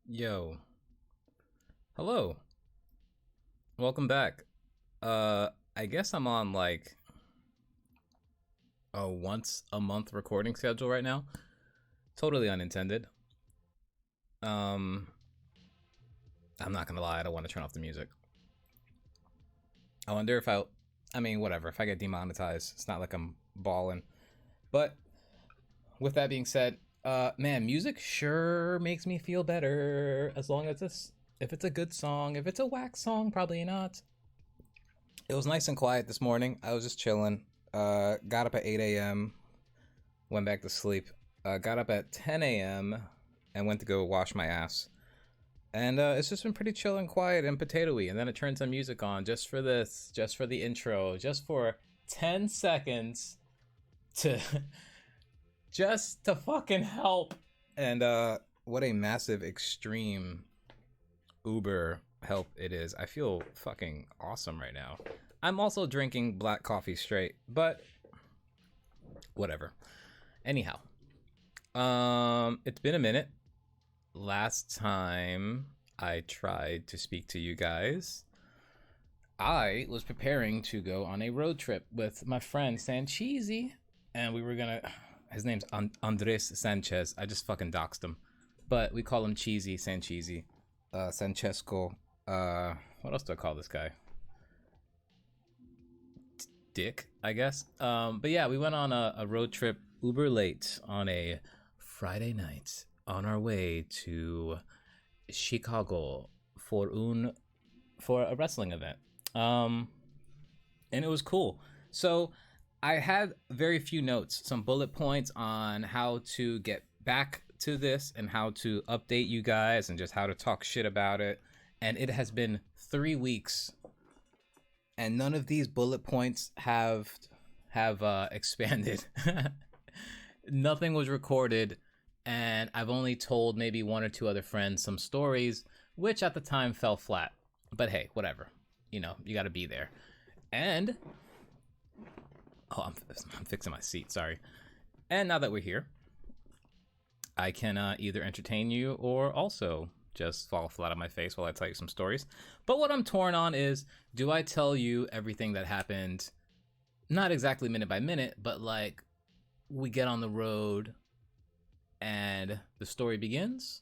Yo, hello, welcome back. I guess I'm on like a once a month recording schedule right now. Totally unintended. Um, I'm not gonna lie, I don't want to turn off the music. I wonder if I mean, whatever. If I get demonetized, it's not like I'm balling. But with that being said, man, music sure makes me feel better as long as if it's a good song. If it's a whack song, probably not. It was nice and quiet this morning. I was just chilling. Got up at 8 a.m. Went back to sleep. Got up at 10 a.m. and went to go wash my ass. And it's just been pretty chill and quiet and potatoey. And then it turned some music on just for this, just for the intro, just for 10 seconds to just to fucking help. And what a massive extreme Uber help it is. I feel fucking awesome right now. I'm also drinking black coffee straight, but whatever. Anyhow, it's been a minute. Last time I tried to speak to you guys, I was preparing to go on a road trip with my friend Sanchez, and we were gonna. His name's Andres Sanchez. I just fucking doxed him, but we call him Cheesy Sanchez. Sancesco. What else do I call this guy? Dick, I guess. But yeah, we went on a road trip uber late on a Friday night on our way to Chicago for a wrestling event. And it was cool. So I had very few notes, some bullet points on how to get back to this and how to update you guys and just how to talk shit about it. And it has been 3 weeks, and none of these bullet points have expanded. Nothing was recorded, and I've only told maybe one or two other friends some stories, which at the time fell flat. But hey, whatever. You know, you got to be there. And I'm fixing my seat. Sorry. And now that we're here, I can either entertain you or also just fall flat on my face while I tell you some stories. But what I'm torn on is, do I tell you everything that happened, not exactly minute by minute, but like we get on the road and the story begins?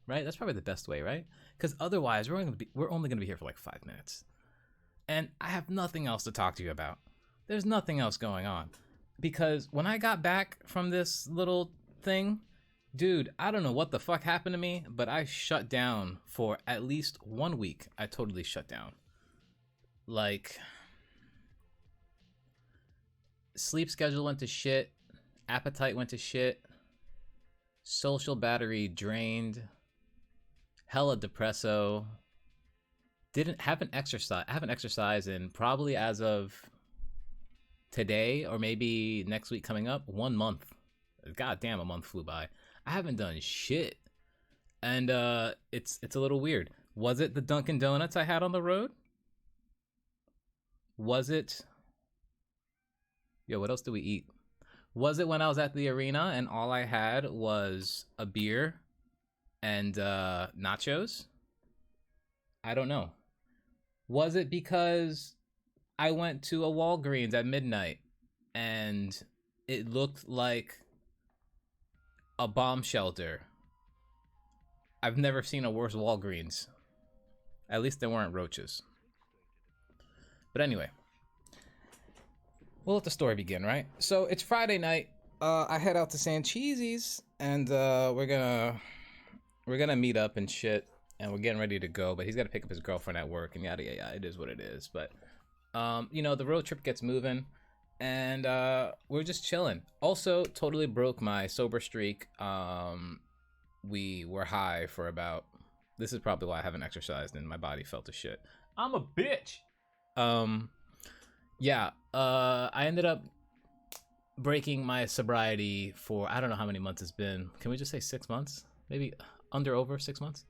Right? That's probably the best way, right? Because otherwise, we're only gonna be here for like 5 minutes, and I have nothing else to talk to you about. There's nothing else going on, because when I got back from this little thing, dude, I don't know what the fuck happened to me, but I shut down for at least 1 week. I totally shut down. Like, sleep schedule went to shit, appetite went to shit, social battery drained, hella depresso. Haven't exercised. I haven't exercised in probably, as of today or maybe next week coming up, 1 month. God damn, a month flew by. I haven't done shit, and it's a little weird. Was it the Dunkin' Donuts I had on the road? Was it? Yo, what else do we eat? Was it when I was at the arena and all I had was a beer and nachos? I don't know. Was it because I went to a Walgreens at midnight and it looked like a bomb shelter? I've never seen a worse Walgreens. At least there weren't roaches. But anyway, we'll let the story begin, right? So it's Friday night. I head out to Sancheezy's, and we're gonna meet up and shit, and we're getting ready to go. But he's got to pick up his girlfriend at work, and yada yada yada. It is what it is. But you know, the road trip gets moving, and we're just chilling. Also, totally broke my sober streak. We were high for about. This is probably why I haven't exercised, and my body felt to shit. I'm a bitch. Yeah. I ended up breaking my sobriety for, I don't know how many months it's been. Can we just say 6 months? Maybe over 6 months.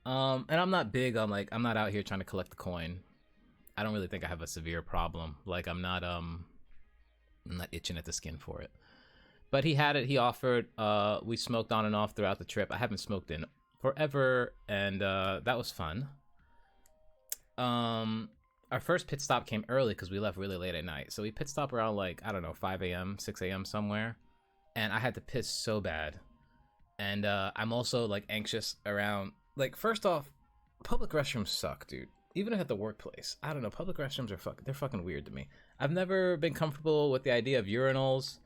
And I'm not big on, like, I'm not out here trying to collect the coin. I don't really think I have a severe problem. Like, I'm not itching at the skin for it. But he had it. He offered. We smoked on and off throughout the trip. I haven't smoked in forever, and that was fun. Our first pit stop came early because we left really late at night. So we pit stop around like, I don't know, 5 a.m., 6 a.m. somewhere. And I had to piss so bad. And I'm also like anxious around, like, first off, public restrooms suck, dude. Even at the workplace. I don't know, public restrooms are they're fucking weird to me. I've never been comfortable with the idea of urinals.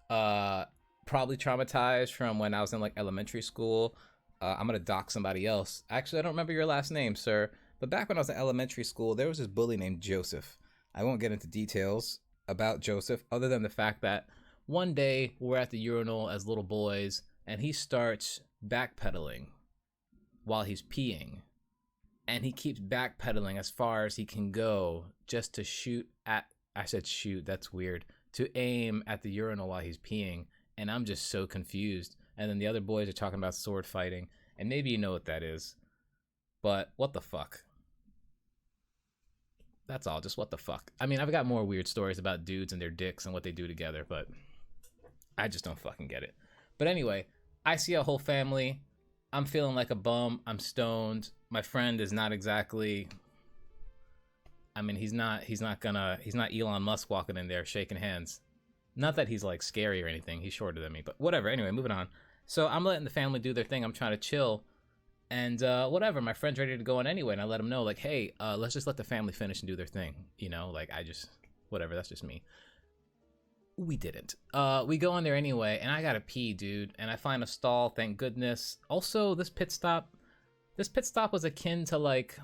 Probably traumatized from when I was in like elementary school. I'm gonna dox somebody else. Actually, I don't remember your last name, sir. But back when I was in elementary school, there was this bully named Joseph. I won't get into details about Joseph, other than the fact that one day we're at the urinal as little boys, and he starts backpedaling while he's peeing. And he keeps backpedaling as far as he can go just to shoot at, I said shoot, that's weird, to aim at the urinal while he's peeing. And I'm just so confused. And then the other boys are talking about sword fighting. And maybe you know what that is. But what the fuck? That's all, just what the fuck. I mean, I've got more weird stories about dudes and their dicks and what they do together, but I just don't fucking get it. But anyway, I see a whole family. I'm feeling like a bum. I'm stoned. My friend is not exactly, I mean, he's not Elon Musk walking in there shaking hands. Not that he's like scary or anything. He's shorter than me, but whatever. Anyway, moving on. So I'm letting the family do their thing. I'm trying to chill. And whatever, my friend's ready to go in anyway, and I let him know, like, hey, let's just let the family finish and do their thing, you know, like, whatever, that's just me. We didn't. We go in there anyway, and I gotta pee, dude, and I find a stall, thank goodness. Also, this pit stop was akin to, like,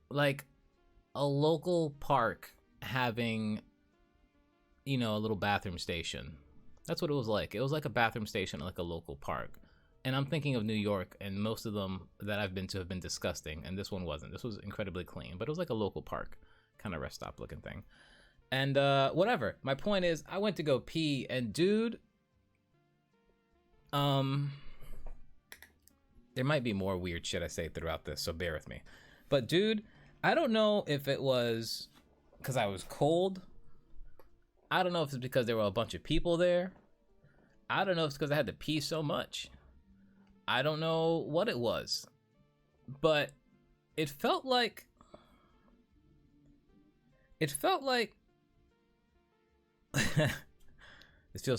like, a local park having, you know, a little bathroom station. That's what it was like. It was like a bathroom station at like a local park. And I'm thinking of New York, and most of them that I've been to have been disgusting, and this one wasn't. This was incredibly clean, but it was like a local park kind of rest stop looking thing. And whatever. My point is, I went to go pee, and dude, there might be more weird shit I say throughout this, so bear with me. But dude, I don't know if it was because I was cold. I don't know if it's because there were a bunch of people there. I don't know if it's because I had to pee so much. I don't know what it was. But it felt like... It feels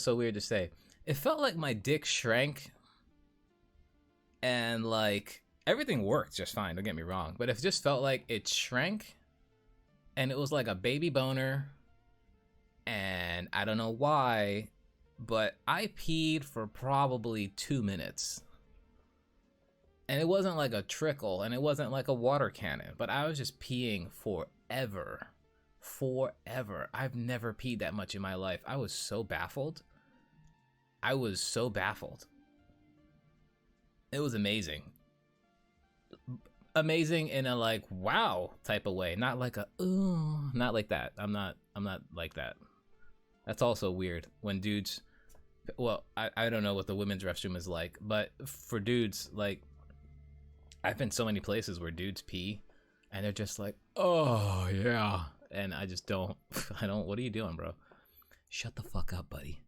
so weird to say. It felt like my dick shrank. And like, everything worked just fine, don't get me wrong. But it just felt like it shrank. And it was like a baby boner. And I don't know why, but I peed for probably 2 minutes. And it wasn't like a trickle, and it wasn't like a water cannon, but I was just peeing forever. Forever. I've never peed that much in my life. I was so baffled. It was amazing. Amazing in a like, wow type of way. Not like a, ooh, not like that. I'm not like that. That's also weird when dudes, well, I don't know what the women's restroom is like, but for dudes, like, I've been so many places where dudes pee and they're just like, oh yeah. And I just don't, what are you doing, bro? Shut the fuck up, buddy.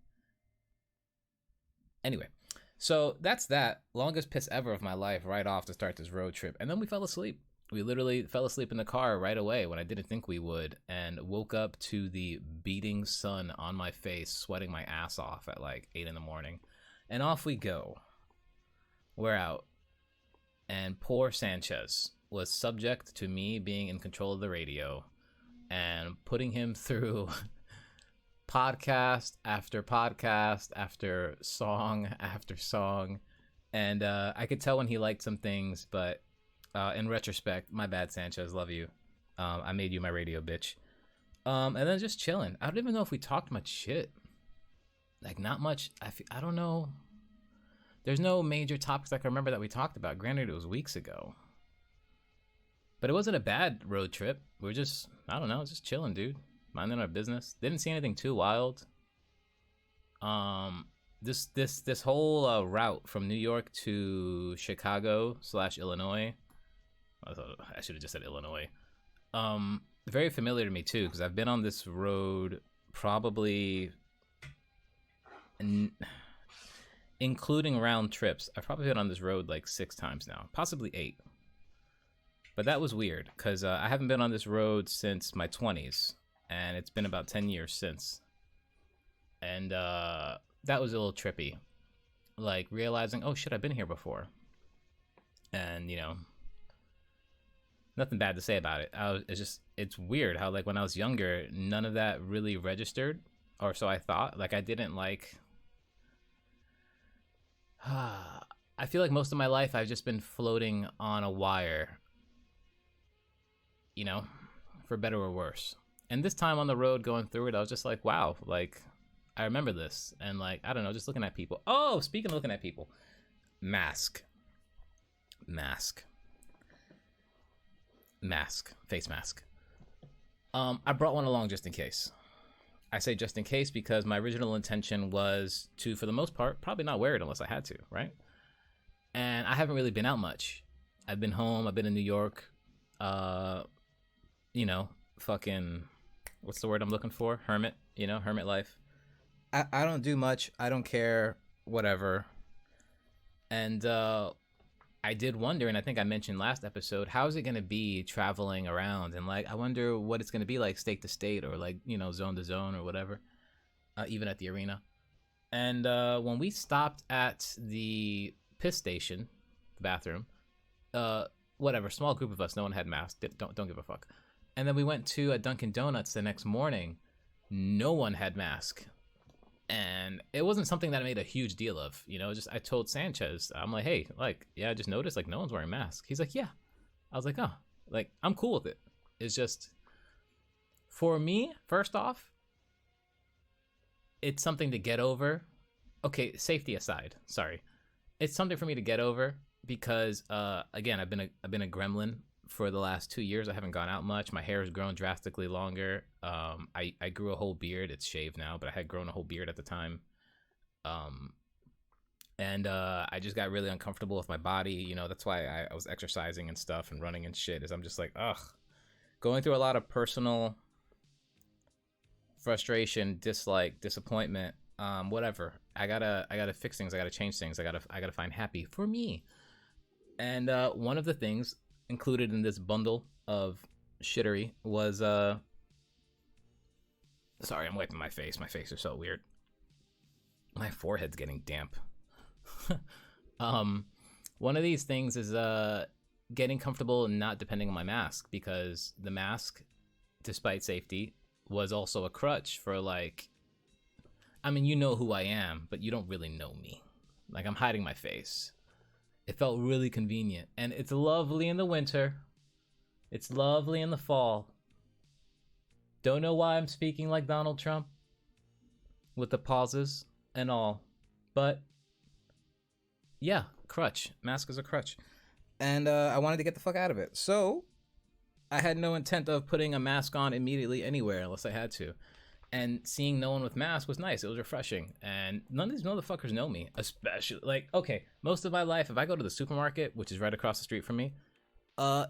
Anyway, so that's that. Longest piss ever of my life right off to start this road trip. And then we fell asleep. We literally fell asleep in the car right away when I didn't think we would, and woke up to the beating sun on my face, sweating my ass off at like 8 in the morning. And off we go. We're out. And poor Sanchez was subject to me being in control of the radio and putting him through podcast after podcast after song after song. And I could tell when he liked some things, but in retrospect, my bad, Sanchez, love you. I made you my radio bitch. And then just chilling. I don't even know if we talked much shit. Like, not much. I don't know. There's no major topics I can remember that we talked about. Granted, it was weeks ago. But it wasn't a bad road trip. We were just, I don't know, just chilling, dude. Minding our business. Didn't see anything too wild. This whole route from New York to Chicago / Illinois. I should have just said Illinois. Very familiar to me too, because I've been on this road probably including round trips, I've probably been on this road like 6 times now, possibly 8. But that was weird because I haven't been on this road since my 20s, and it's been about 10 years since. And that was a little trippy, like realizing, oh shit, I've been here before. And nothing bad to say about it. It's weird how, like, when I was younger, none of that really registered, or so I thought. Like, I didn't like. I feel like most of my life I've just been floating on a wire, for better or worse. And this time on the road going through it, I was just like, wow, like, I remember this. And, like, I don't know, just looking at people. Oh, speaking of looking at people, mask, face mask. I brought one along just in case. I say just in case because my original intention was to, for the most part, probably not wear it unless I had to, right? And I haven't really been out much. I've been home. I've been in New York. Fucking, what's the word I'm looking for? Hermit, hermit life. I don't do much. I don't care, whatever. And I did wonder, and I think I mentioned last episode, how is it going to be traveling around? And, like, I wonder what it's going to be like state to state or, like, zone to zone or whatever, even at the arena. And when we stopped at the piss station, the bathroom, whatever, small group of us, no one had masks, don't give a fuck. And then we went to a Dunkin' Donuts the next morning, no one had mask. And it wasn't something that I made a huge deal of, just I told Sanchez, I'm like, hey, like, yeah, I just noticed, like, no one's wearing masks. He's like, yeah. I was like, oh, like, I'm cool with it. It's just, for me, first off, it's something to get over. Okay, safety aside, sorry. It's something for me to get over because, again, I've been a gremlin for the last 2 years. I haven't gone out much. My hair has grown drastically longer. I grew a whole beard. It's shaved now, but I had grown a whole beard at the time. And I just got really uncomfortable with my body. That's why I was exercising and stuff and running and shit. Is I'm just like, ugh, going through a lot of personal frustration, dislike, disappointment, whatever. I gotta fix things. I gotta change things. I gotta find happy for me. And one of the things included in this bundle of shittery was sorry, I'm wiping my face. My face is so weird. My forehead's getting damp. One of these things is getting comfortable and not depending on my mask, because the mask, despite safety, was also a crutch for, like, I mean, you know who I am, but you don't really know me. Like, I'm hiding my face. It felt really convenient, and it's lovely in the winter. It's lovely in the fall. Don't know why I'm speaking like Donald Trump with the pauses and all, but yeah, crutch. Mask is a crutch. And I wanted to get the fuck out of it. So I had no intent of putting a mask on immediately anywhere unless I had to. And seeing no one with masks was nice. It was refreshing. And none of these motherfuckers know me. Especially, like, okay, most of my life, if I go to the supermarket, which is right across the street from me,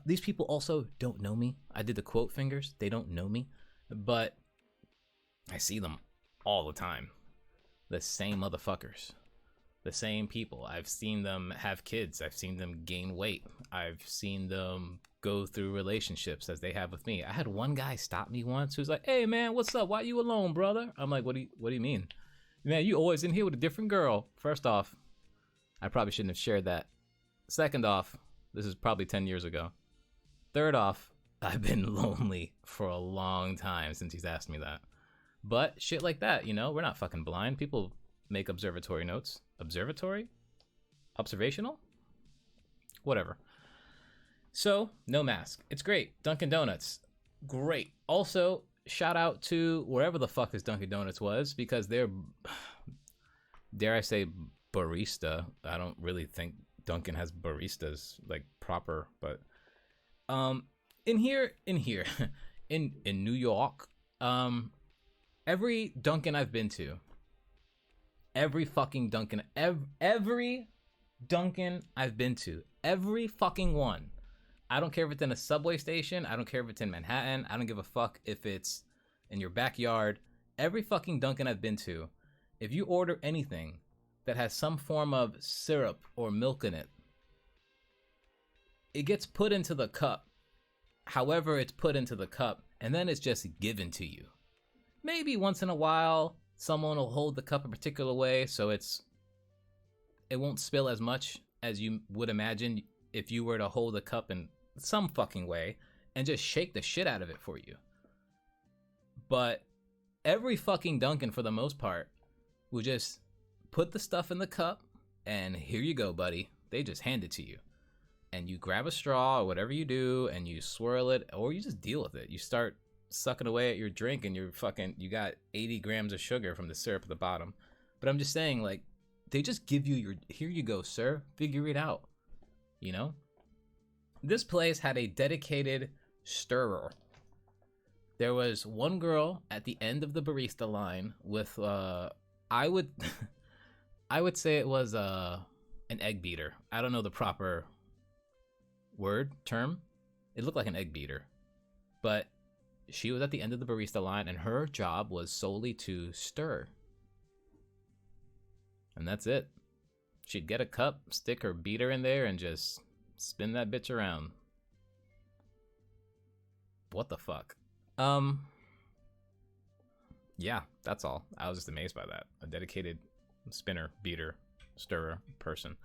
these people also don't know me. I did the quote fingers. They don't know me. But I see them all the time. The same motherfuckers. The same people. I've seen them have kids. I've seen them gain weight. I've seen them go through relationships as they have with me. I had one guy stop me once who's like, hey man, what's up? Why you alone, brother? I'm like, what do you mean? Man, you always in here with a different girl. First off, I probably shouldn't have shared that. Second off, this is probably 10 years ago. Third off, I've been lonely for a long time since he's asked me that. But shit like that, we're not fucking blind. People make observatory notes. Observatory? Observational? Whatever. So, no mask. It's great. Dunkin' Donuts. Great. Also, shout out to wherever the fuck this Dunkin' Donuts was, because they're, dare I say, barista. I don't really think Dunkin' has baristas, like, proper, but in New York, every Dunkin' I've been to, every fucking Dunkin', every Dunkin' I've been to, every fucking one. I don't care if it's in a subway station. I don't care if it's in Manhattan. I don't give a fuck if it's in your backyard. Every fucking Dunkin' I've been to if you order anything that has some form of syrup or milk in it, it gets put into the cup. However, it's put into the cup, and then it's just given to you. Maybe once in a while, someone will hold the cup a particular way so it won't spill as much as you would imagine if you were to hold the cup in some fucking way and just shake the shit out of it for you. But every fucking Dunkin', for the most part, will just put the stuff in the cup and here you go, buddy. They just hand it to you. And you grab a straw or whatever you do and you swirl it, or you just deal with it. You start sucking away at your drink and you got 80 grams of sugar from the syrup at the bottom. But I'm just saying, like, they just give you your, here you go, sir. Figure it out. You know? This place had a dedicated stirrer. There was one girl at the end of the barista line with, I would say it was an egg beater. I don't know the proper term. It looked like an egg beater. But she was at the end of the barista line and her job was solely to stir. And that's it. She'd get a cup, stick her beater in there, and just spin that bitch around. What the fuck? Yeah, that's all. I was just amazed by that. A dedicated spinner, beater, stirrer person.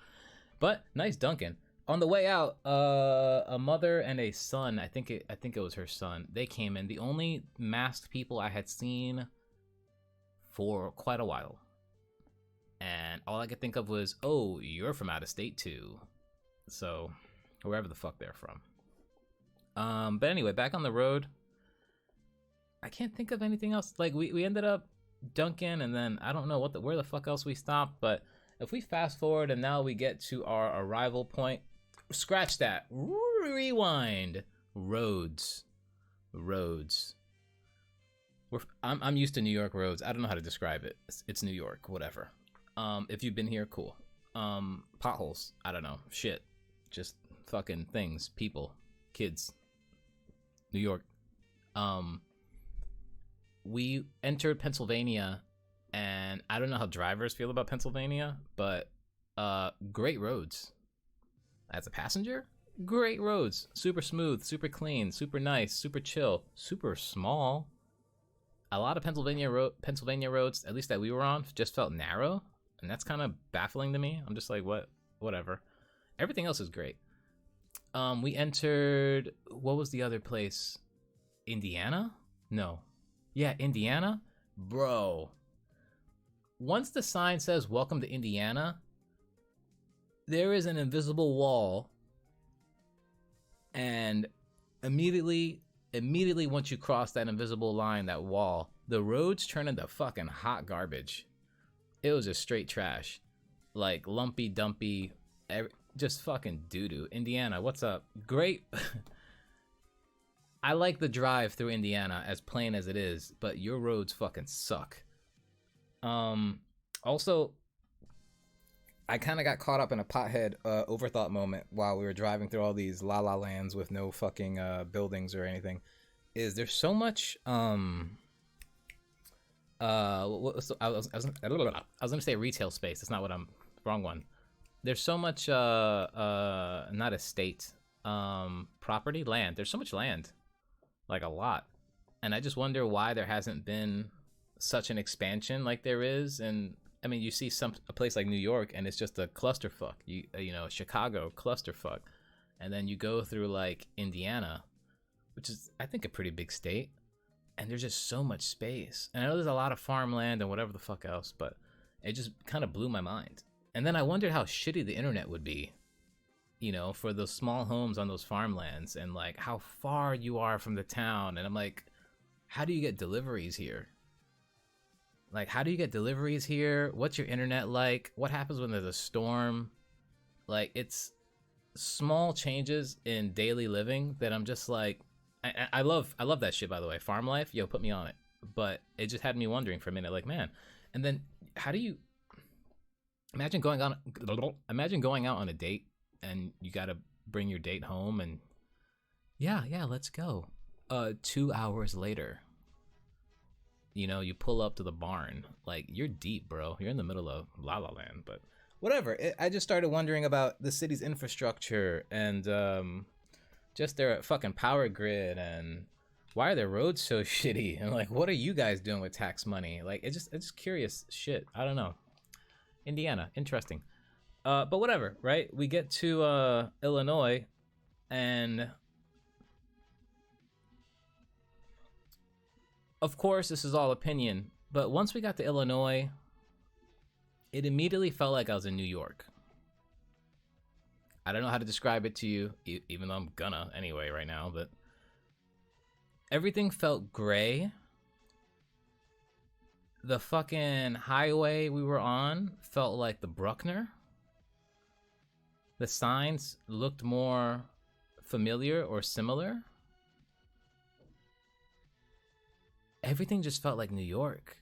But nice Dunkin'. On the way out, a mother and a son, I think it was her son, they came in. The only masked people I had seen for quite a while. And all I could think of was, oh, you're from out of state too. So, wherever the fuck they're from. But anyway, back on the road. I can't think of anything else. Like, we ended up Dunkin', and then I don't know where the fuck else we stopped. But if we fast forward and now we get to our arrival point, scratch that. Rewind. Roads. I'm used to New York roads. I don't know how to describe it. It's New York, whatever. If you've been here, cool. Potholes. I don't know. Shit. Just fucking things. People. Kids. New York. We entered Pennsylvania, and I don't know how drivers feel about Pennsylvania, but great roads. As a passenger, great roads. Super smooth, super clean, super nice, super chill, super small. A lot of Pennsylvania roads, at least that we were on, just felt narrow, and that's kind of baffling to me. I'm just like, whatever. Everything else is great. We entered, what was the other place? Indiana? No. Yeah, Indiana? Bro. Once the sign says, welcome to Indiana, there is an invisible wall. And immediately once you cross that invisible line, that wall, the roads turn into fucking hot garbage. It was just straight trash. Like lumpy, dumpy, just fucking doo-doo. Indiana, what's up? Great. I like the drive through Indiana, as plain as it is, but your roads fucking suck. Also, I kind of got caught up in a pothead overthought moment while we were driving through all these la-la lands with no fucking buildings or anything. There's so much I was gonna say retail space. That's not what wrong one. There's so much not estate, property, land. There's so much land. Like a lot. And I just wonder why there hasn't been such an expansion like there is. And I mean, you see a place like New York and it's just a clusterfuck. You know, Chicago, clusterfuck. And then you go through like Indiana, which is, I think, a pretty big state. And there's just so much space. And I know there's a lot of farmland and whatever the fuck else, but it just kind of blew my mind. And then I wondered how shitty the internet would be, you know, for those small homes on those farmlands and like how far you are from the town. And I'm like, how do you get deliveries here? Like, how do you get deliveries here? What's your internet like? What happens when there's a storm? Like, it's small changes in daily living that I'm just like, I love that shit, by the way. Farm life, yo, put me on it. But it just had me wondering for a minute, like, man. And then how do you imagine going out on a date and you got to bring your date home and yeah, let's go. 2 hours later. You know, you pull up to the barn, like you're deep, bro. You're in the middle of La La Land, but whatever. I just started wondering about the city's infrastructure and just their fucking power grid and why are their roads so shitty and like what are you guys doing with tax money? Like it's just curious shit. I don't know. Indiana, interesting. But whatever, right? We get to Illinois and of course this is all opinion, but once we got to Illinois, it immediately felt like I was in New York. I don't know how to describe it to you, even though I'm gonna anyway right now, but everything felt gray. The fucking highway we were on felt like the Bruckner. The signs looked more familiar or similar. Everything just felt like New York.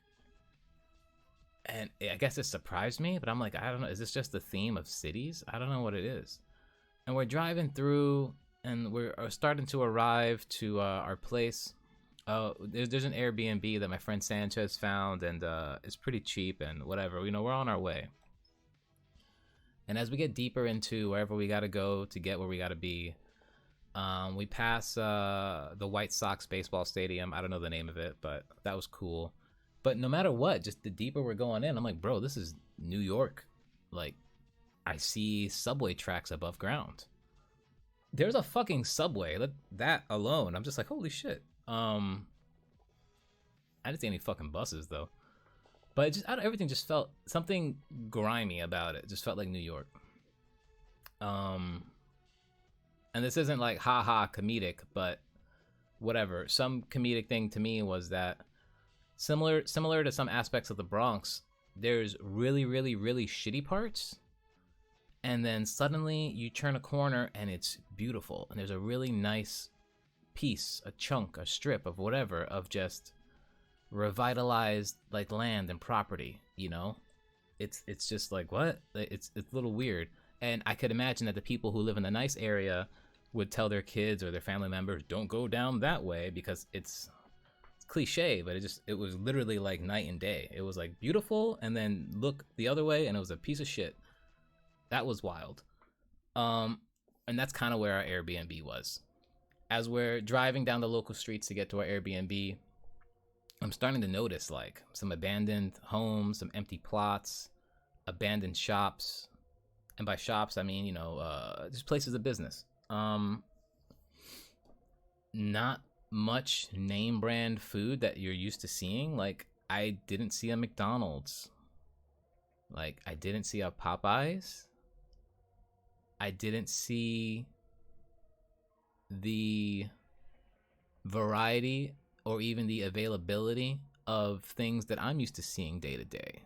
And I guess it surprised me, but I'm like, I don't know, is this just the theme of cities? I don't know what it is. And we're driving through, and we're starting to arrive to our place. There's an Airbnb that my friend Sanchez found, and it's pretty cheap and whatever. You know, we're on our way. And as we get deeper into wherever we got to go to get where we got to be, we pass the White Sox baseball stadium. I don't know the name of it, but that was cool. But no matter what, just the deeper we're going in, I'm like, bro, this is New York. Like, I see subway tracks above ground. There's a fucking subway. That alone, I'm just like, holy shit. I didn't see any fucking buses though. But it just everything just felt something grimy about it. Just felt like New York. And this isn't like haha comedic, but whatever. Some comedic thing to me was that similar to some aspects of the Bronx, there's really, really, really shitty parts. And then suddenly you turn a corner and it's beautiful. And there's a really nice piece, a chunk, a strip of whatever, of just revitalized like land and property, you know? It's just like, what? It's a little weird. And I could imagine that the people who live in the nice area would tell their kids or their family members, don't go down that way, because it's cliche, but it was literally like night and day. It was like beautiful, and then look the other way and it was a piece of shit. That was wild. And that's kind of where our Airbnb was. As we're driving down the local streets to get to our Airbnb, I'm starting to notice like some abandoned homes, some empty plots, abandoned shops. And by shops, I mean, you know, just places of business. Not much name brand food that you're used to seeing. Like, I didn't see a McDonald's. Like, I didn't see a Popeyes. I didn't see the variety or even the availability of things that I'm used to seeing day to day.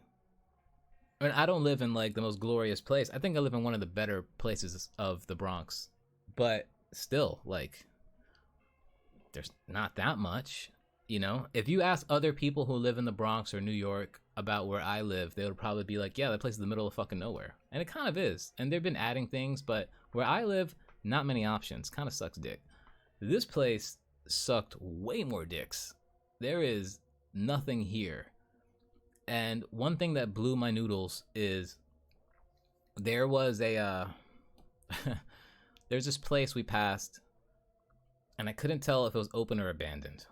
I mean, I don't live in like the most glorious place. I think I live in one of the better places of the Bronx, but still, like, there's not that much, you know? If you ask other people who live in the Bronx or New York about where I live, they would probably be like, yeah, that place is in the middle of fucking nowhere. And it kind of is. And they've been adding things, but where I live, not many options. Kind of sucks dick. This place sucked way more dicks. There is nothing here. And one thing that blew my noodles is there was a there's this place we passed, and I couldn't tell if it was open or abandoned.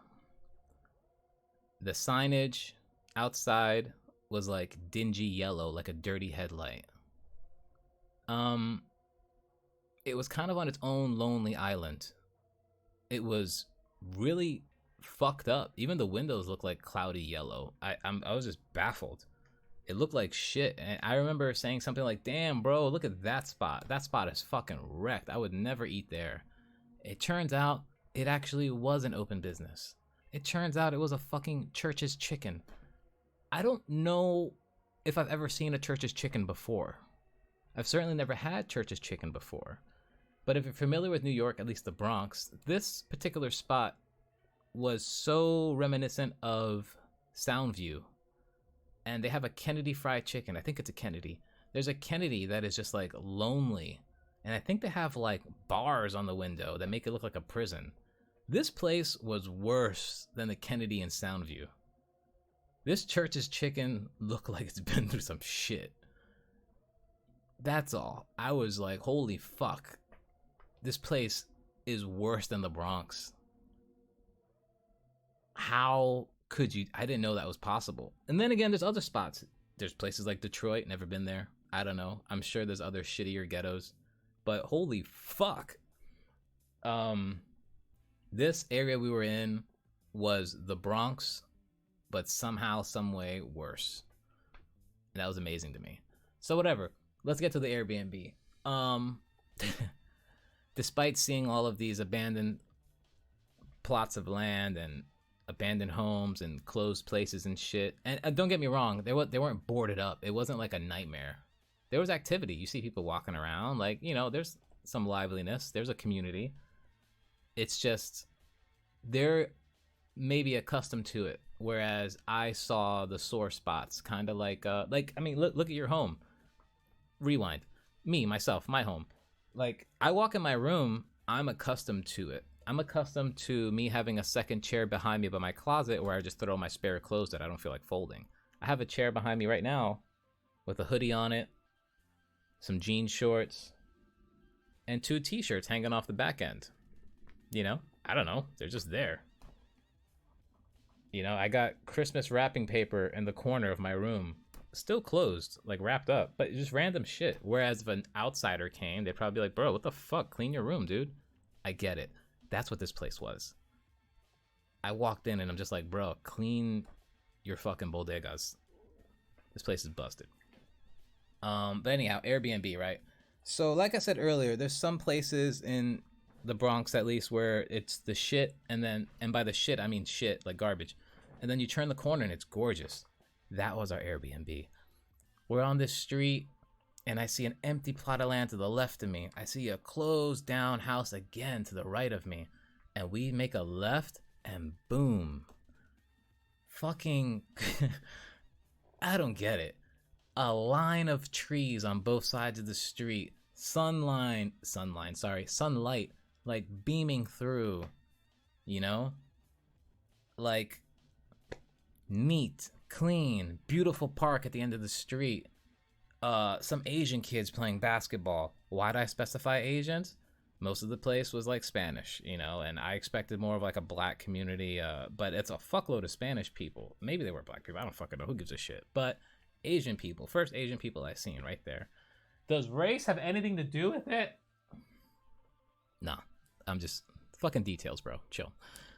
The signage outside was like dingy yellow, like a dirty headlight. It was kind of on its own lonely island. It was really fucked up. Even the windows looked like cloudy yellow. I was just baffled. It looked like shit. And I remember saying something like, damn, bro, look at that spot. That spot is fucking wrecked. I would never eat there. It turns out it actually was an open business. It turns out it was a fucking Church's Chicken. I don't know if I've ever seen a Church's Chicken before. I've certainly never had Church's Chicken before. But if you're familiar with New York, at least the Bronx, this particular spot was so reminiscent of Soundview. And they have a Kennedy Fried Chicken. I think it's a Kennedy. There's a Kennedy that is just like lonely. And I think they have like bars on the window that make it look like a prison. This place was worse than the Kennedy in Soundview. This church's chicken looked like it's been through some shit. That's all. I was like, holy fuck. This place is worse than the Bronx. How could you? I didn't know that was possible. And then again, there's other spots. There's places like Detroit, never been there. I don't know. I'm sure there's other shittier ghettos. But holy fuck. This area we were in was the Bronx, but somehow, some way worse. And that was amazing to me. So whatever. Let's get to the Airbnb. Despite seeing all of these abandoned plots of land and abandoned homes and closed places and shit, and don't get me wrong, they weren't boarded up. It wasn't like a nightmare. There was activity. You see people walking around, like, you know, there's some liveliness. There's a community. It's just they're maybe accustomed to it, whereas I saw the sore spots, kind of like I mean, look at your home. Rewind. Me, myself, my home. Like, I walk in my room, I'm accustomed to it. I'm accustomed to me having a second chair behind me by my closet where I just throw my spare clothes that I don't feel like folding. I have a chair behind me right now with a hoodie on it, some jean shorts, and 2 t-shirts hanging off the back end. You know? I don't know. They're just there. You know, I got Christmas wrapping paper in the corner of my room. Still closed, like wrapped up, but just random shit. Whereas if an outsider came, they'd probably be like, bro, what the fuck? Clean your room, dude. I get it. That's what this place was. I walked in and I'm just like, bro, clean your fucking bodegas. This place is busted. But anyhow, Airbnb, right? So like I said earlier, there's some places in the Bronx at least where it's the shit, and by the shit I mean shit, like garbage. And then you turn the corner and it's gorgeous. That was our Airbnb. We're on this street and I see an empty plot of land to the left of me. I see a closed down house again to the right of me. And we make a left and boom. Fucking, I don't get it. A line of trees on both sides of the street. Sunlight, like beaming through, you know? Like, neat, clean, beautiful park at the end of the street. Some Asian kids playing basketball. Why did I specify Asians? Most of the place was like Spanish, you know, and I expected more of like a black community, but it's a fuckload of Spanish people. Maybe they were black people, I don't fucking know, who gives a shit? But Asian people, first Asian people I seen right there. Does race have anything to do with it? Nah, I'm just fucking details, bro. Chill.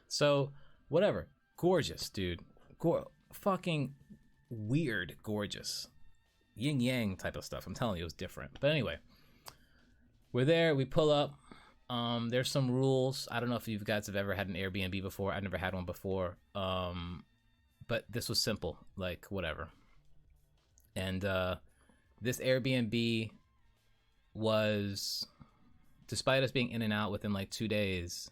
So, whatever. Gorgeous, dude. Fucking weird, gorgeous. Yin yang type of stuff. I'm telling you, it was different. But anyway, we're there. We pull up. There's some rules. I don't know if you guys have ever had an Airbnb before. I've never had one before. But this was simple. Like, whatever. And this Airbnb was, despite us being in and out within like 2 days,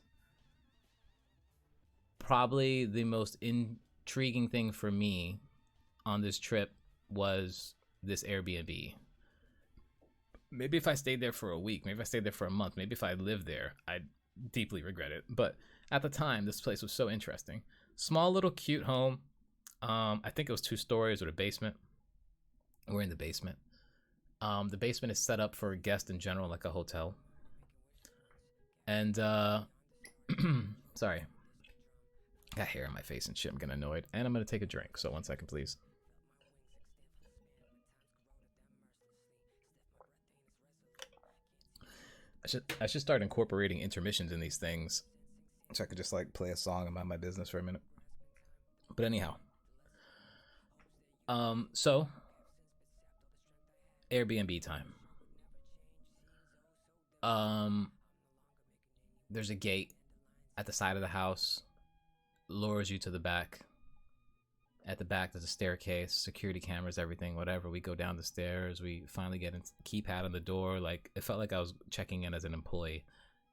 probably the most intriguing thing for me on this trip was this Airbnb. Maybe if I stayed there for a week, maybe if I stayed there for a month, maybe if I lived there, I'd deeply regret it. But at the time, this place was so interesting. Small little cute home. I think it was 2 stories with a basement. We're in the basement. The basement is set up for guests in general, like a hotel. And sorry, got hair on my face and shit. I'm getting annoyed, and I'm gonna take a drink. So 1 second, please. I should start incorporating intermissions in these things, so I could just like play a song and mind my business for a minute. But anyhow, so Airbnb time. There's a gate at the side of the house, lures you to the back. At the back, there's a staircase, security cameras, everything, whatever. We go down the stairs. We finally get a keypad on the door. Like, it felt like I was checking in as an employee.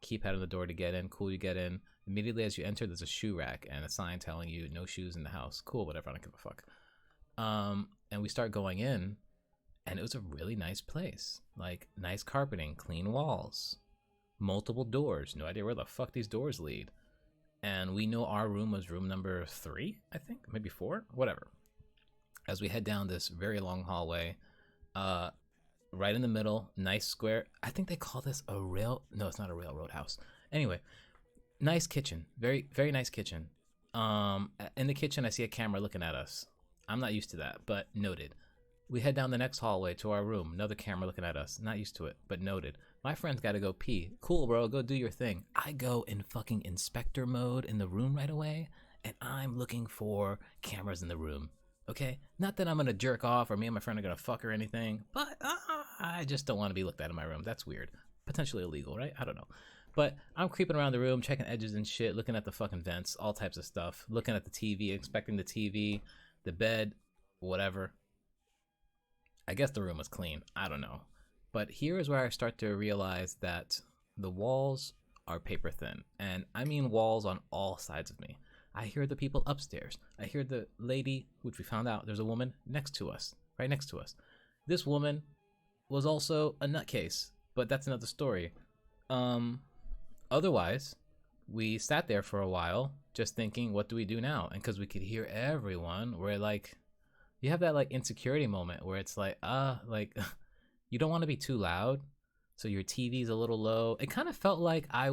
Keypad on the door to get in. Cool, you get in. Immediately as you enter, there's a shoe rack and a sign telling you no shoes in the house. Cool, whatever. I don't give a fuck. And we start going in, and it was a really nice place. Like, nice carpeting, clean walls, multiple doors. No idea where the fuck these doors lead. And we know our room was room number 3, I think, maybe 4, whatever. as we head down this very long hallway. Uh, right in the middle, nice square. I think they call this a rail. No, it's not a railroad house. Anyway, nice kitchen. Very, very nice kitchen. In the kitchen, I see a camera looking at us. I'm not used to that, but noted. We head down the next hallway to our room. Another camera looking at us. Not used to it, but noted. My friend's got to go pee. Cool, bro. Go do your thing. I go in fucking inspector mode in the room right away, and I'm looking for cameras in the room. Okay? Not that I'm going to jerk off or me and my friend are going to fuck or anything, but I just don't want to be looked at in my room. That's weird. Potentially illegal, right? I don't know. But I'm creeping around the room, checking edges and shit, looking at the fucking vents, all types of stuff, looking at the TV, inspecting the TV, the bed, whatever. I guess the room was clean. I don't know. But here is where I start to realize that the walls are paper thin. And I mean walls on all sides of me. I hear the people upstairs. I hear the lady, which we found out there's a woman next to us, right next to us. This woman was also a nutcase, but that's another story. Otherwise, we sat there for a while just thinking, what do we do now? And because we could hear everyone, we're like, you have that like insecurity moment where it's like, you don't want to be too loud, so your TV's a little low. It kind of felt like I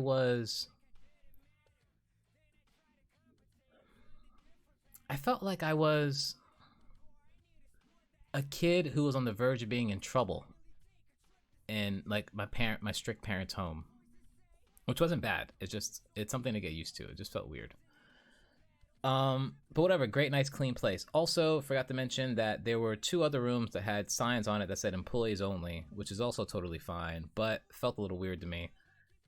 felt like I was a kid who was on the verge of being in trouble in like my strict parents' home, which wasn't bad. It's something to get used to. It just felt weird. But whatever, great, nice, clean place. Also, forgot to mention that there were 2 other rooms that had signs on it that said employees only, which is also totally fine, but felt a little weird to me.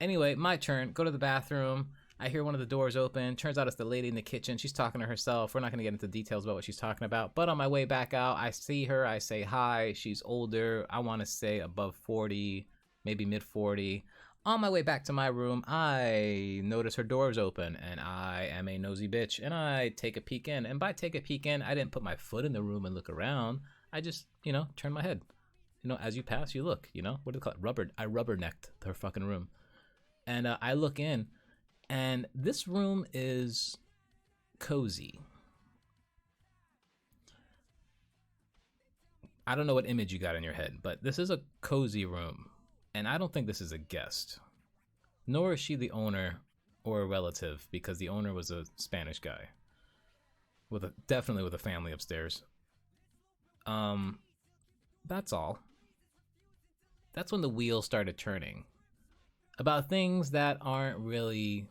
Anyway, my turn. Go to the bathroom. I hear one of the doors open. Turns out it's the lady in the kitchen. She's talking to herself. We're not going to get into details about what she's talking about. But on my way back out, I see her. I say hi. She's older. I want to say above 40, maybe mid 40. On my way back to my room, I notice her door's open, and I am a nosy bitch, and I take a peek in. And by take a peek in, I didn't put my foot in the room and look around. I just, turn my head. As you pass, you look, what do they call it? I rubbernecked her fucking room. And I look in, and this room is cozy. I don't know what image you got in your head, but this is a cozy room. And I don't think this is a guest. Nor is she the owner or a relative, because the owner was a Spanish guy. Definitely with a family upstairs. That's all. That's when the wheels started turning. About things that aren't really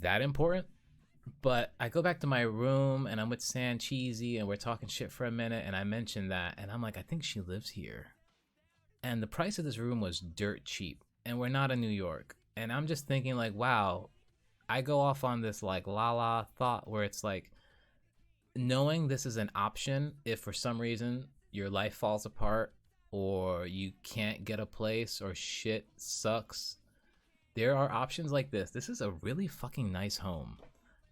that important. But I go back to my room and I'm with San Cheesy and we're talking shit for a minute, and I mentioned that and I'm like, I think she lives here. And the price of this room was dirt cheap, and we're not in New York. And I'm just thinking like, wow, I go off on this like la thought where it's like, knowing this is an option if for some reason your life falls apart or you can't get a place or shit sucks, there are options like this. This is a really fucking nice home.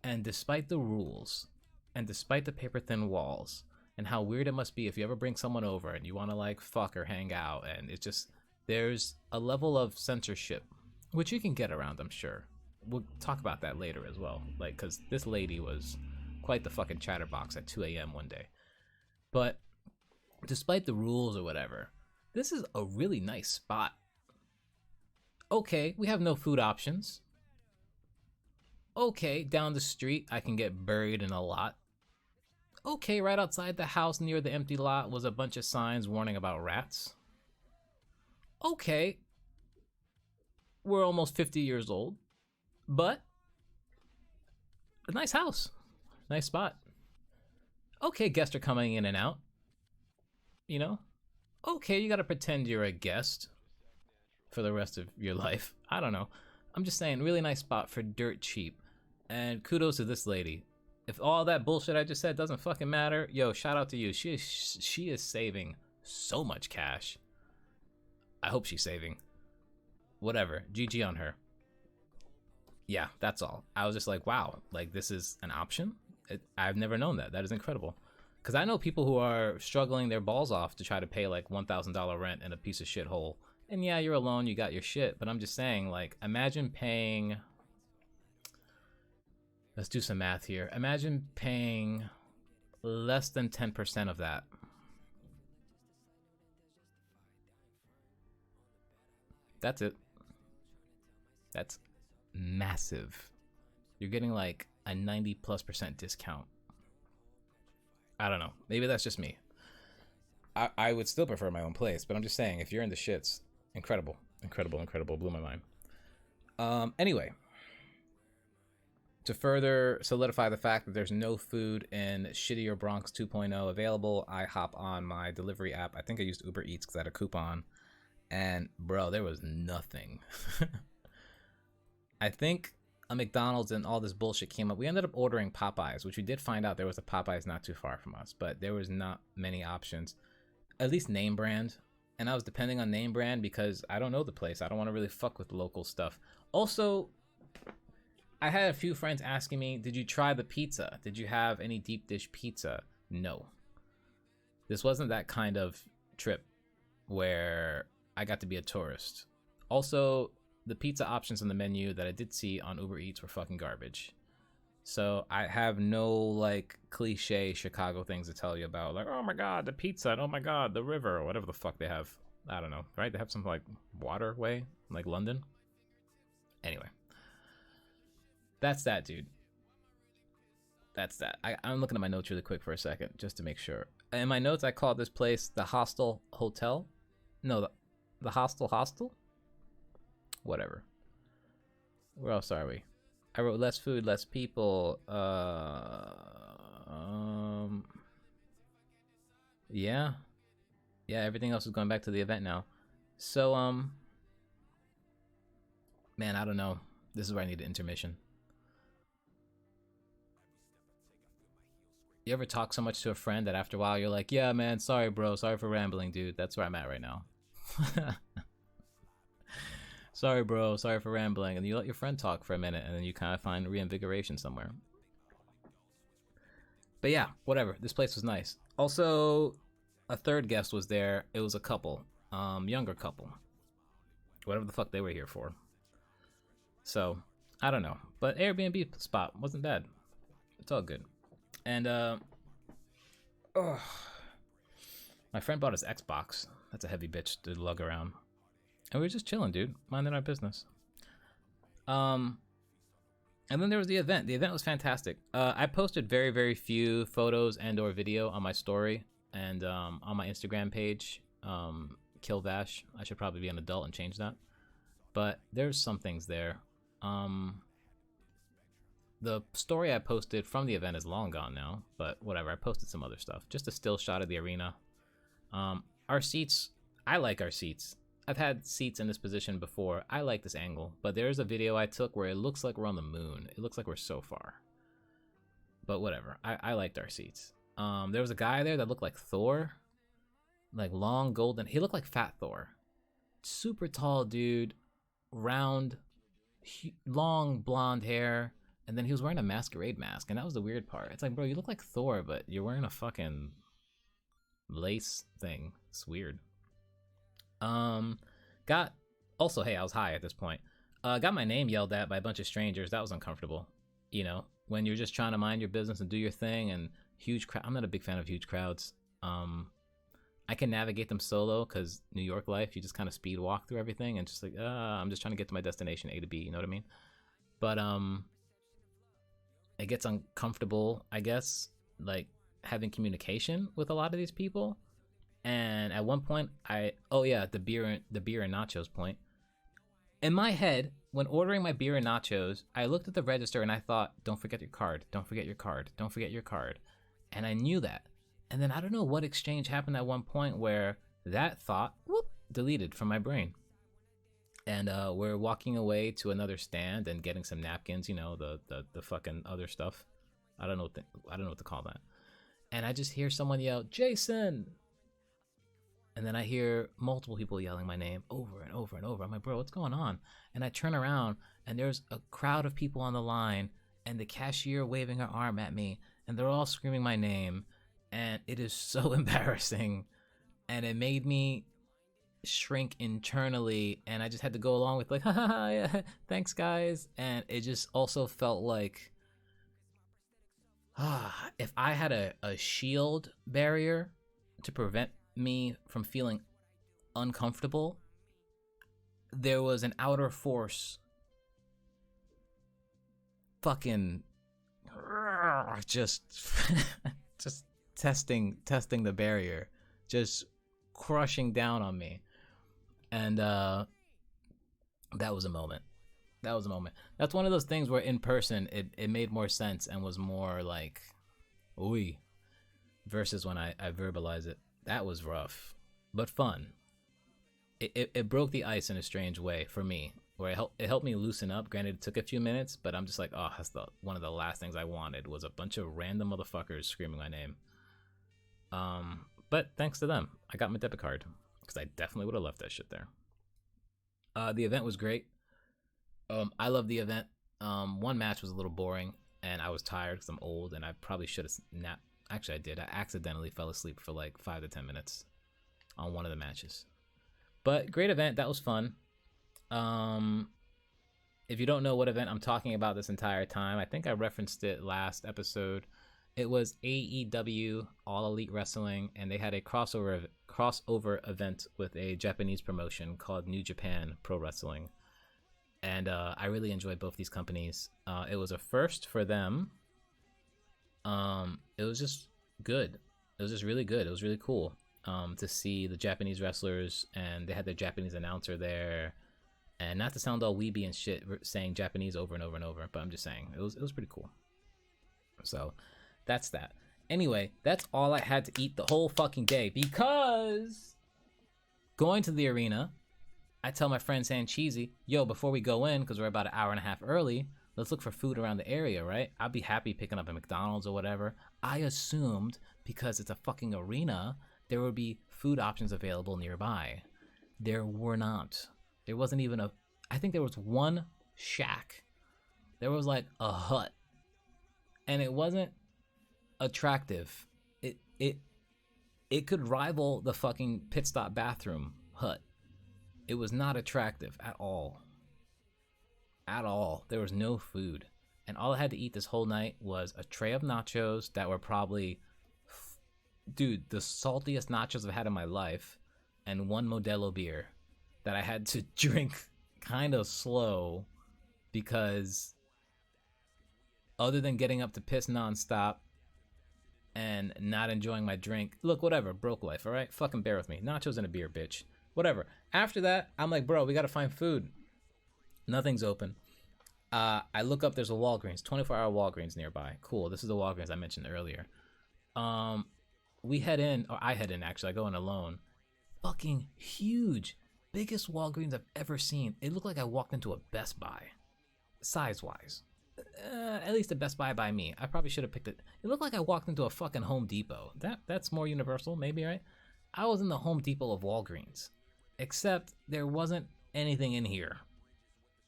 And despite the rules and despite the paper thin walls and how weird it must be if you ever bring someone over and you want to like fuck or hang out, and it's just, there's a level of censorship which you can get around, I'm sure. We'll talk about that later as well, like, because this lady was quite the fucking chatterbox at 2 a.m. one day. But despite the rules or whatever, this is a really nice spot. Okay, we have no food options. Okay, down the street I can get buried in a lot. Okay, right outside the house near the empty lot was a bunch of signs warning about rats. Okay, we're almost 50 years old, but a nice house, nice spot. Okay, guests are coming in and out, you know? Okay, you gotta pretend you're a guest for the rest of your life. I don't know. I'm just saying, really nice spot for dirt cheap. And kudos to this lady. If all that bullshit I just said doesn't fucking matter, yo, shout out to you. She is saving so much cash. I hope she's saving. Whatever, GG on her. Yeah, that's all. I was just like, wow, like this is an option? I've never known that. That is incredible. Because I know people who are struggling their balls off to try to pay like $1,000 rent in a piece of shit hole. And yeah, you're alone, you got your shit, but I'm just saying, like, imagine paying, let's do some math here. Imagine paying less than 10% of that. That's it. That's massive. You're getting like a 90+% discount. I don't know. Maybe that's just me. I would still prefer my own place, but I'm just saying, if you're in the shits, incredible, incredible, incredible. Blew my mind. Anyway, to further solidify the fact that there's no food in shittier Bronx 2.0 available, I hop on my delivery app. I think I used Uber Eats because I had a coupon. And, bro, there was nothing. I think a McDonald's and all this bullshit came up. We ended up ordering Popeyes, which we did find out there was a Popeyes not too far from us. But there was not many options. At least name brand. And I was depending on name brand because I don't know the place. I don't want to really fuck with local stuff. Also, I had a few friends asking me, did you try the pizza? Did you have any deep dish pizza? No. This wasn't that kind of trip where I got to be a tourist. Also, the pizza options on the menu that I did see on Uber Eats were fucking garbage. So I have no like cliche Chicago things to tell you about, like, oh my god, the pizza, and oh my god, the river, or whatever the fuck they have. I don't know, right? They have some like waterway, like London. Anyway, that's that, dude. That's that. I'm looking at my notes really quick for a second, just to make sure. In my notes, I called this place the Hostel Hotel. No, the Hostel? Whatever. Where else are we? I wrote less food, less people. Yeah. Yeah, everything else is going back to the event now. So, man, I don't know. This is where I need an intermission. You ever talk so much to a friend that after a while you're like, yeah, man, sorry, bro. Sorry for rambling, dude. That's where I'm at right now. Sorry, bro. Sorry for rambling. And you let your friend talk for a minute, and then you kind of find reinvigoration somewhere. But yeah, whatever. This place was nice. Also, a third guest was there. It was a couple. Younger couple. Whatever the fuck they were here for. So, I don't know. But Airbnb spot wasn't bad. It's all good. And, my friend bought his Xbox. That's a heavy bitch to lug around. And we were just chilling, dude, minding our business. And then there was the event. The event was fantastic. I posted very, very few photos and or video on my story and on my Instagram page, Kill Vash. I should probably be an adult and change that. But there's some things there. The story I posted from the event is long gone now, but whatever. I posted some other stuff. Just a still shot of the arena. Our seats, I like our seats. I've had seats in this position before. I like this angle, but there's a video I took where it looks like we're on the moon. It looks like we're so far. But whatever. I liked our seats. There was a guy there that looked like Thor. Like long golden. He looked like Fat Thor. Super tall dude. Round. Long blonde hair. And then he was wearing a masquerade mask. And that was the weird part. It's like, bro, you look like Thor, but you're wearing a fucking lace thing. It's weird. Got also, hey, I was high at this point. Got my name yelled at by a bunch of strangers. That was uncomfortable. You know, when you're just trying to mind your business and do your thing, and huge crowd. I'm not a big fan of huge crowds. I can navigate them solo because New York life, you just kind of speed walk through everything and just like, I'm just trying to get to my destination A to B. You know what I mean? But it gets uncomfortable, I guess, like having communication with a lot of these people. And at one point, the beer and nachos point. In my head, when ordering my beer and nachos, I looked at the register and I thought, don't forget your card, don't forget your card, don't forget your card. And I knew that. And then I don't know what exchange happened at one point where that thought, deleted from my brain. And we're walking away to another stand and getting some napkins, you know, the fucking other stuff. I don't know what to call that. And I just hear someone yell, Jason! And then I hear multiple people yelling my name over and over and over. I'm like, bro, what's going on? And I turn around and there's a crowd of people on the line and the cashier waving her arm at me and they're all screaming my name. And it is so embarrassing. And it made me shrink internally. And I just had to go along with like, yeah, thanks guys. And it just also felt like, if I had a shield barrier to prevent me from feeling uncomfortable, there was an outer force fucking just just testing the barrier, just crushing down on me. And that was a moment. That's one of those things where in person it made more sense and was more like ooey versus when I verbalize it. That was rough but fun. It broke the ice in a strange way for me, where it helped me loosen up. Granted, it took a few minutes, but I'm just like, oh, that's one of the last things I wanted was a bunch of random motherfuckers screaming my name. But thanks to them, I got my debit card, because I definitely would have left that shit there. The event was great. I love the event. One match was a little boring, and I was tired because I'm old, and I probably should have napped. Actually, I did. I accidentally fell asleep for like 5 to 10 minutes on one of the matches. But great event. That was fun. If you don't know what event I'm talking about this entire time, I think I referenced it last episode. It was AEW, All Elite Wrestling, and they had a crossover event with a Japanese promotion called New Japan Pro Wrestling. And I really enjoyed both these companies. It was a first for them. It was just good. It was just really good. It was really cool. To see the Japanese wrestlers, and they had their Japanese announcer there, and not to sound all weeby and shit saying Japanese over and over and over, but I'm just saying it was pretty cool. So that's that. Anyway, that's all I had to eat the whole fucking day, because going to the arena, I tell my friend Sancheesy, yo, before we go in, because we're about an hour and a half early, let's look for food around the area, right? I'd be happy picking up a McDonald's or whatever. I assumed, because it's a fucking arena, there would be food options available nearby. There were not. There wasn't even I think there was one shack. There was like a hut. And it wasn't attractive. It could rival the fucking pit stop bathroom hut. It was not attractive at all. At all. There was no food. And all I had to eat this whole night was a tray of nachos that were probably dude, the saltiest nachos I've had in my life, and one Modelo beer that I had to drink kind of slow, because other than getting up to piss nonstop and not enjoying my drink, look, whatever, broke life, all right? Fucking bear with me. Nachos and a beer, bitch. Whatever. After that, I'm like, bro, we gotta find food. Nothing's open. I look up, there's a Walgreens, 24-hour Walgreens nearby. Cool, this is the Walgreens I mentioned earlier. We head in, or I head in actually, I go in alone. Fucking huge. Biggest Walgreens I've ever seen. It looked like I walked into a Best Buy. Size-wise. At least a Best Buy by me. I probably should have picked it. It looked like I walked into a fucking Home Depot. That's more universal, maybe, right? I was in the Home Depot of Walgreens. Except there wasn't anything in here.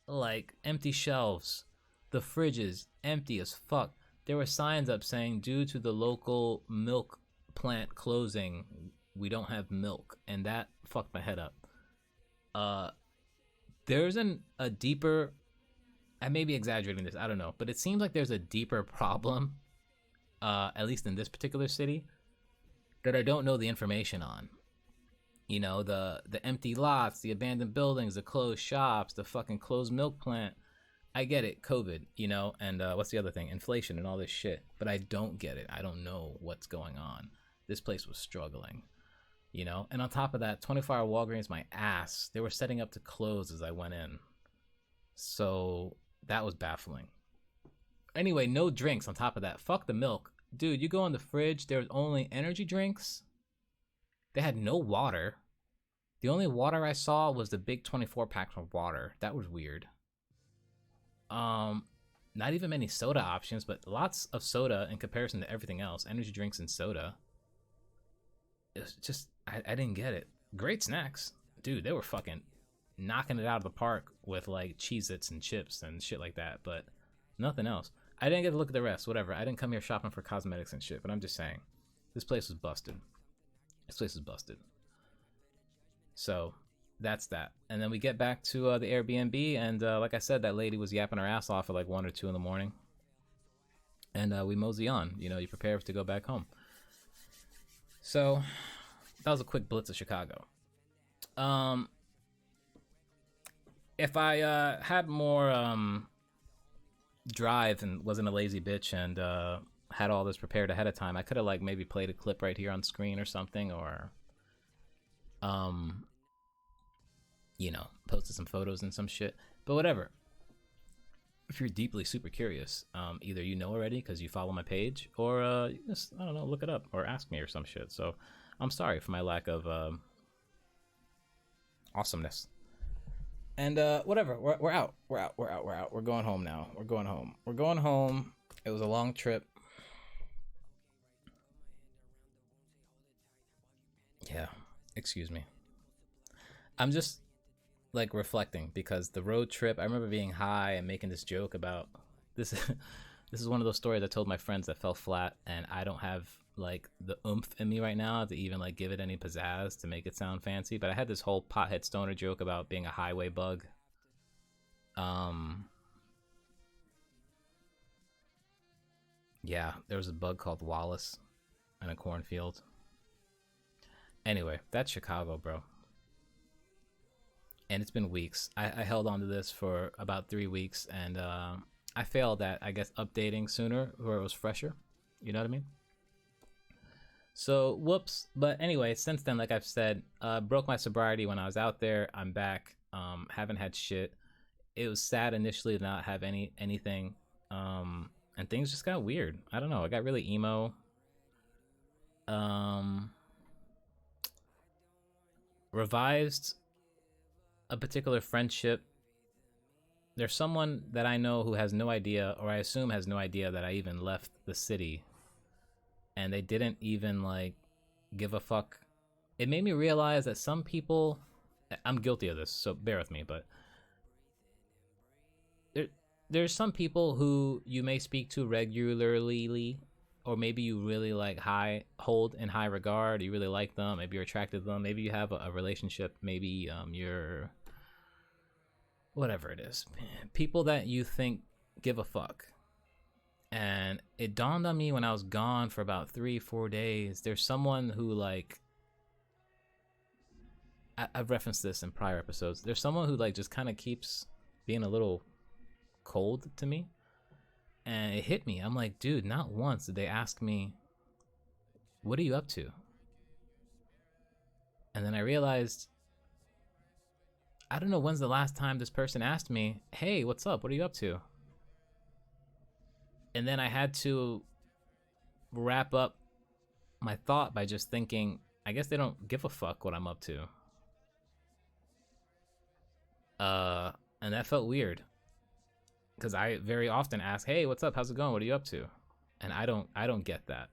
Like, empty shelves. The fridges, empty as fuck. There were signs up saying, due to the local milk plant closing, we don't have milk, and that fucked my head up. There's a deeper, I may be exaggerating this, I don't know, but it seems like there's a deeper problem, at least in this particular city, that I don't know the information on. You know, the empty lots, the abandoned buildings, the closed shops, the fucking closed milk plant. I get it, COVID, you know, and what's the other thing? Inflation and all this shit. But I don't get it. I don't know what's going on. This place was struggling, you know? And on top of that, 24-hour Walgreens, my ass, they were setting up to close as I went in. So that was baffling. Anyway, no drinks on top of that. Fuck the milk. Dude, you go in the fridge, there's only energy drinks. They had no water. The only water I saw was the big 24-pack of water. That was weird. Not even many soda options, but lots of soda in comparison to everything else. Energy drinks and soda. It was just, I didn't get it. Great snacks. Dude, they were fucking knocking it out of the park with like Cheez-Its and chips and shit like that, but nothing else. I didn't get to look at the rest, whatever. I didn't come here shopping for cosmetics and shit, but I'm just saying. This place was busted. So, that's that. And then we get back to the Airbnb, and like I said, that lady was yapping her ass off at like 1 or 2 in the morning. and we mosey on. You know, you prepare to go back home. So that was a quick blitz of Chicago. Um, if I had more drive and wasn't a lazy bitch and had all this prepared ahead of time, I could have like maybe played a clip right here on screen or something, or you know, posted some photos and some shit. But whatever. If you're deeply super curious, either you know already because you follow my page, or you just, I don't know, look it up or ask me or some shit. So I'm sorry for my lack of awesomeness. And whatever, we're out. We're going home now. We're going home. It was a long trip. Yeah, excuse me. I'm just like reflecting because the road trip, I remember being high and making this joke about this. This is one of those stories I told my friends that fell flat, and I don't have like the oomph in me right now to even like give it any pizzazz to make it sound fancy. But I had this whole pothead stoner joke about being a highway bug. Um, yeah, there was a bug called Wallace in a cornfield. Anyway, that's Chicago, bro. And it's been weeks. I held on to this for about 3 weeks, and I failed at, I guess, updating sooner where it was fresher. You know what I mean? So, whoops. But anyway, since then, like I've said, broke my sobriety when I was out there. I'm back. Haven't had shit. It was sad initially to not have anything, and things just got weird. I don't know. I got really emo. Um, revised a particular friendship. There's someone that I know who has no idea, or I assume has no idea, that I even left the city, and they didn't even like give a fuck. It made me realize that some people, I'm guilty of this, so bear with me, but there, there's some people who you may speak to regularly, or maybe you really like hold in high regard. You really like them. Maybe you're attracted to them. Maybe you have a relationship. Maybe you're whatever it is. People that you think give a fuck. And it dawned on me when I was gone for about 3-4 days. There's someone who like I've referenced this in prior episodes. There's someone who like just kind of keeps being a little cold to me, and it hit me. I'm like, dude, not once did they ask me, what are you up to? And then I realized, I don't know when's the last time this person asked me, hey, what's up? What are you up to? And then I had to wrap up my thought by just thinking, I guess they don't give a fuck what I'm up to. And that felt weird, because I very often ask, hey, what's up? How's it going? What are you up to? And I don't get that.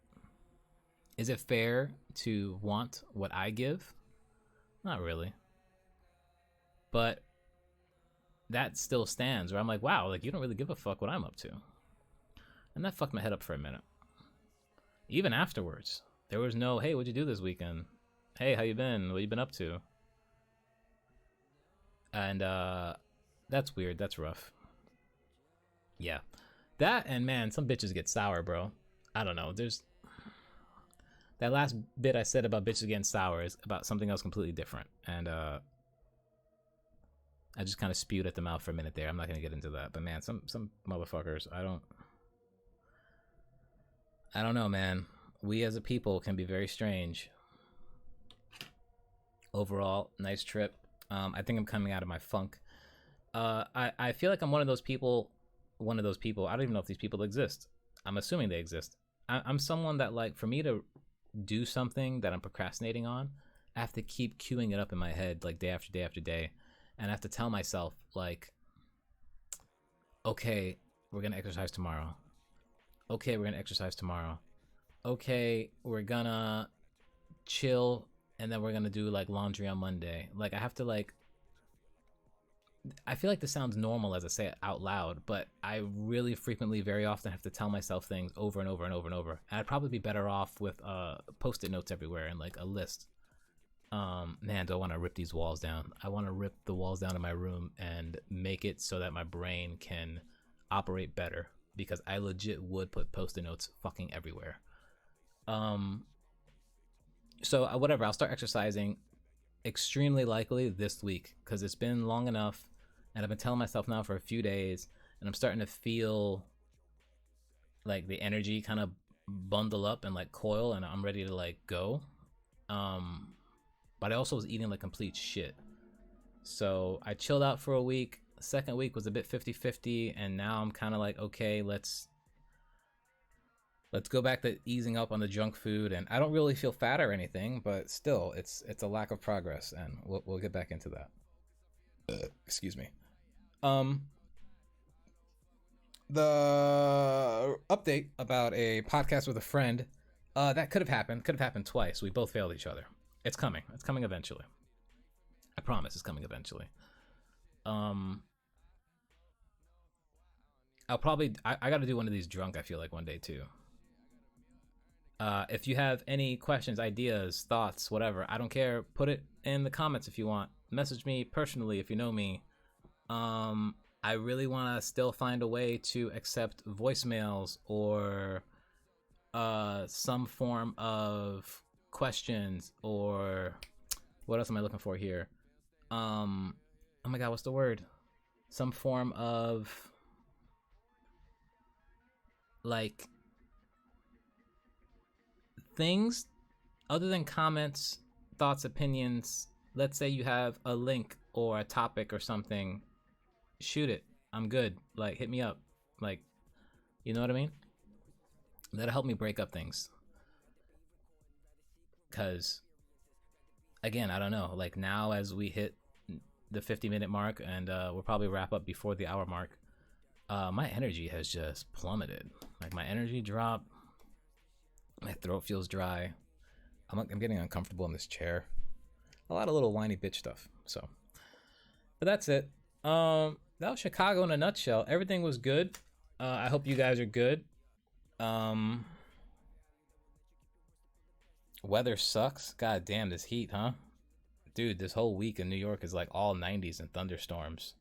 Is it fair to want what I give? Not really. But that still stands, where I'm like, wow, like you don't really give a fuck what I'm up to. And that fucked my head up for a minute. Even afterwards, there was no, hey, what'd you do this weekend? Hey, how you been? What you been up to? And that's weird. That's rough. Yeah. That, and man, some bitches get sour, bro. I don't know. There's that last bit I said about bitches getting sour is about something else completely different. And I just kind of spewed at the mouth for a minute there. I'm not gonna get into that. But man, some motherfuckers, I don't know, man. We as a people can be very strange. Overall, nice trip. I think I'm coming out of my funk. I feel like I'm one of those people. I don't even know if these people exist. I'm assuming they exist. I'm someone that, like, for me to do something that I'm procrastinating on, I have to keep queuing it up in my head, like, day after day after day. And I have to tell myself, like, okay, we're going to exercise tomorrow. Okay, we're going to exercise tomorrow. Okay, we're going to chill, and then we're going to do, like, laundry on Monday. Like, I have to, like, I feel like this sounds normal as I say it out loud, but I really frequently, very often, have to tell myself things over and over and over and over. And I'd probably be better off with post-it notes everywhere and like a list. Man, do I want to rip these walls down? I want to rip the walls down in my room and make it so that my brain can operate better. because I legit would put post-it notes fucking everywhere. Um, so whatever, I'll start exercising extremely likely this week because it's been long enough, and I've been telling myself now for a few days, and I'm starting to feel like the energy kind of bundle up and like coil, and I'm ready to like go. Um, but I also was eating like complete shit. So I chilled out for a week. Second week was a bit 50-50, and now I'm kind of like, okay, let's go back to easing up on the junk food. And I don't really feel fat or anything, but still, it's a lack of progress, and we'll get back into that. Excuse me. The update about a podcast with a friend, that could have happened twice. We both failed each other. It's coming eventually. I promise it's coming eventually. I'll probably I got to do one of these drunk, I feel like, one day too. If you have any questions, ideas, thoughts, whatever, I don't care, put it in the comments if you want. Message me personally if you know me. I really want to still find a way to accept voicemails or some form of questions, or what else am I looking for here? Oh my god, what's the word? Some form of like things other than comments, thoughts, opinions. Let's say you have a link or a topic or something, shoot it. I'm good. Like, hit me up. Like, you know what I mean? That'll help me break up things. Because, again, I don't know. Like, now as we hit the 50-minute mark, and we'll probably wrap up before the hour mark, my energy has just plummeted. Like, my energy dropped. My throat feels dry. I'm getting uncomfortable in this chair. A lot of little whiny bitch stuff. So, but that's it. That was Chicago in a nutshell. Everything was good. I hope you guys are good. Weather sucks. God damn, this heat, huh? Dude, this whole week in New York is like all 90s and thunderstorms.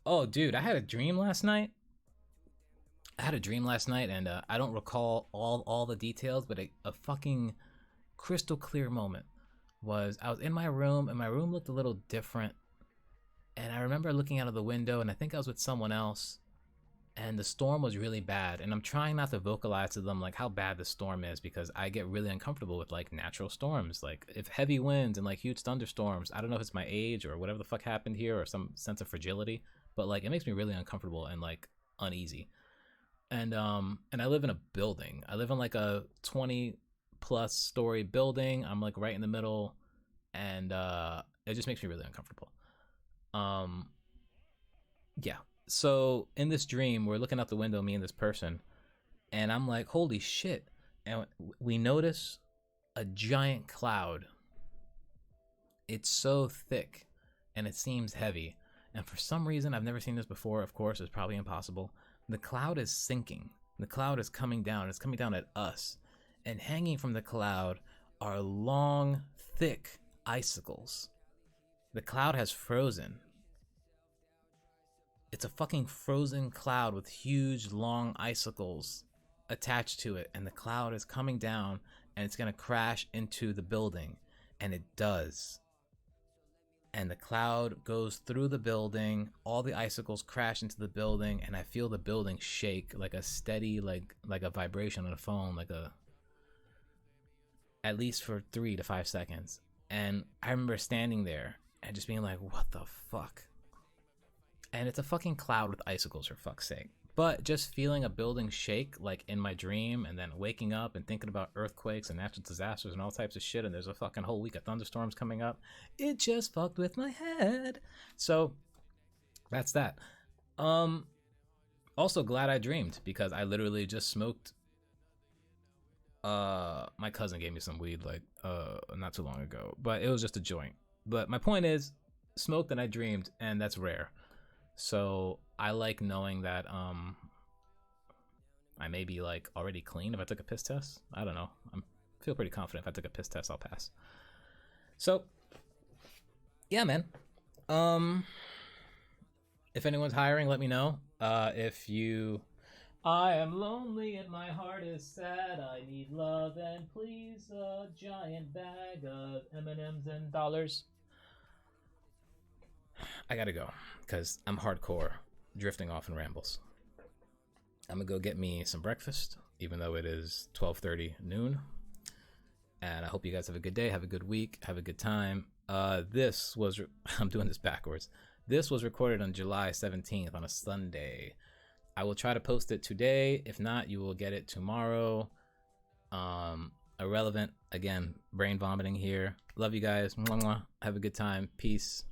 Oh, dude, I had a dream last night. And I don't recall all the details, but a fucking crystal clear moment was I was in my room, and my room looked a little different. And I remember looking out of the window, and I think I was with someone else, and the storm was really bad. And I'm trying not to vocalize to them like how bad the storm is, because I get really uncomfortable with like natural storms, like if heavy winds and like huge thunderstorms. I don't know if it's my age or whatever the fuck happened here, or some sense of fragility, but like it makes me really uncomfortable and like uneasy. And I live in a building. I live in like a 20 plus story building. I'm like right in the middle, and it just makes me really uncomfortable. Yeah. So in this dream, we're looking out the window, me and this person, and I'm like, holy shit. And we notice a giant cloud. It's so thick and it seems heavy. And for some reason, I've never seen this before. Of course, it's probably impossible. The cloud is sinking. The cloud is coming down. It's coming down at us. And hanging from the cloud are long, thick icicles. The cloud has frozen. It's a fucking frozen cloud with huge, long icicles attached to it. And the cloud is coming down, and it's going to crash into the building. And it does. And the cloud goes through the building. All the icicles crash into the building, and I feel the building shake like a steady, like a vibration on a phone, like at least for 3 to 5 seconds. And I remember standing there and just being like, what the fuck? And it's a fucking cloud with icicles, for fuck's sake. But just feeling a building shake, like in my dream, and then waking up and thinking about earthquakes and natural disasters and all types of shit, and there's a fucking whole week of thunderstorms coming up, it just fucked with my head. So that's that. Also glad I dreamed, because I literally just smoked. My cousin gave me some weed like not too long ago, but it was just a joint. But my point is, smoked and I dreamed, and that's rare. So I like knowing that I may be like already clean if I took a piss test. I don't know. I feel pretty confident if I took a piss test, I'll pass. So yeah, man. If anyone's hiring, let me know. If you I am lonely and my heart is sad. I need love and please a giant bag of M&Ms and dollars. I gotta go because I'm hardcore drifting off in rambles. I'm gonna go get me some breakfast, even though it is 12:30 noon. And I hope you guys have a good day, have a good week, have a good time. This was I'm doing this backwards. This was recorded on July 17th on a Sunday. I will try to post it today. If not, you will get it tomorrow. Irrelevant. Again, brain vomiting here. Love you guys. Mwah, mwah. Have a good time. Peace.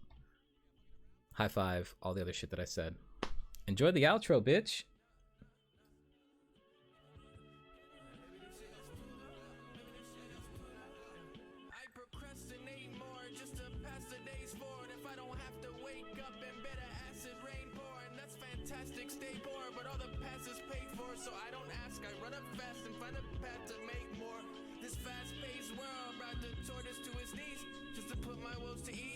High five. All the other shit that I said. Enjoy the outro, bitch. Stay poor, but all the past is paid for, so I don't ask. I run up fast and find a path to make more. This fast-paced world brought the tortoise to his knees just to put my woes to ease.